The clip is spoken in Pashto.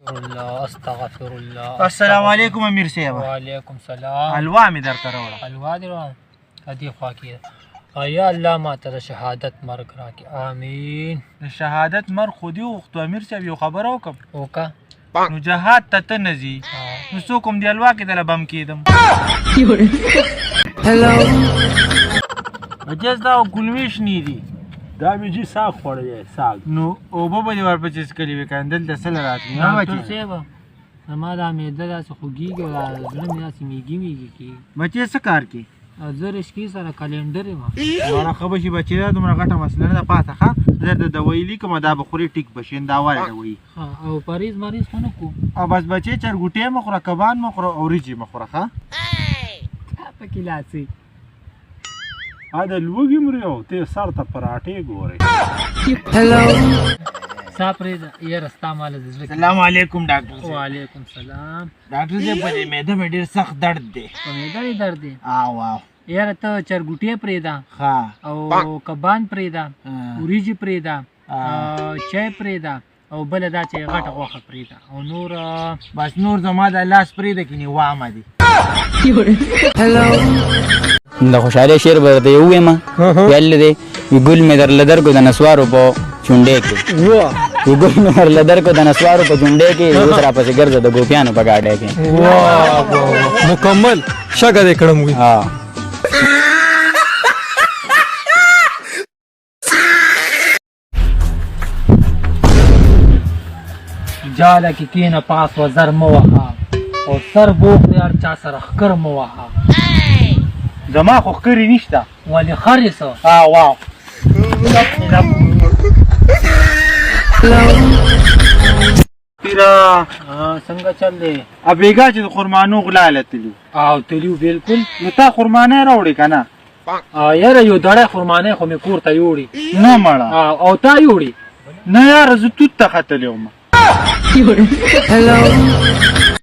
الله استغفر الله. السلام علیکم امیر صاحب. وعلیکم سلام. حلوا می درته راوړه. حلوا دې راوړه ادي خوا کې یا الله ما ته د شهادت مرګ راکړي امین. د شهادت مرګ خو دې وغوښتو امیر صاحب یو خبره وکړم وکړه نو جهاد ته ته نه ځي نو څوک هم دې حلوا کې دله بم کېدم. مجاز دا ګلوي شنې دي دا مې جي ساګ خوړلی ساګ نو اوبه به دې ورپسې څښلې وي که نه دلته څه له راتلي نه ډاکټر بچې صاحب زما دا معده داسې خوږېږي او دا زړه مې داسې میږي میږي کېږي. بچې څه کار کې زه رشکي سره کلنډر یم. واړه ښه به شي بچې دا دومره غټه مسله نه ده پاته ښه زه د دوایي لیکم دا به خورې ټیک به شي دا واله دوایي او پریز مریض خو نه کوو. او بس بچې چرګوټې مه خوره کبان مه خوره او وریجې مه خوره ښه پکې لاسي دا د لوږې مري او ته سر ته پراټې ګورې. سا پرېږده یاره ستا ماله د زړه کې. السلام علیکم ډاکټر صاحب. وعلیکم سلام. ډاکټر صاحب په دې معده مې ډېر سخت درد دی. په معده دې درد دی؟ او یاره ته چرګوټې پرېږده ښه او کبان پرېږده وریجې پرېږده چای پرېږده او بله دا چې غټه غوښه پرېږده او نور بس نور زما د لاس پرېږده کې نیوامه دي. د خوشحالۍ شعر به درته یې ووایم ویل دی وي ګل مې درله درکړو د نسوارو په چونډۍ کې وي ګل مې درله درکړو د نسوارو په چونډۍ کې اوس راپسې ګرځه د ګوپیانو په ګاډۍ کې. مکمل شګه دې کړم وي. جاله کې کېنه پاس وزر مه وهه او سر بوخ دی هر چا سره ښکر مه وهه. زما خو ښکرې نشته. ولې خرې څه واو پیره څنګه چل دی؟ ابېګا چې د خرمانو غلا لتلو او تلیو بالکل. نو تا خرمانه راوړې که نه یاره یو دړی خرمانۍ خو مې کور ته یوړې نه مړه او تا یوړې نه یاره زه توت ته ختلی وم.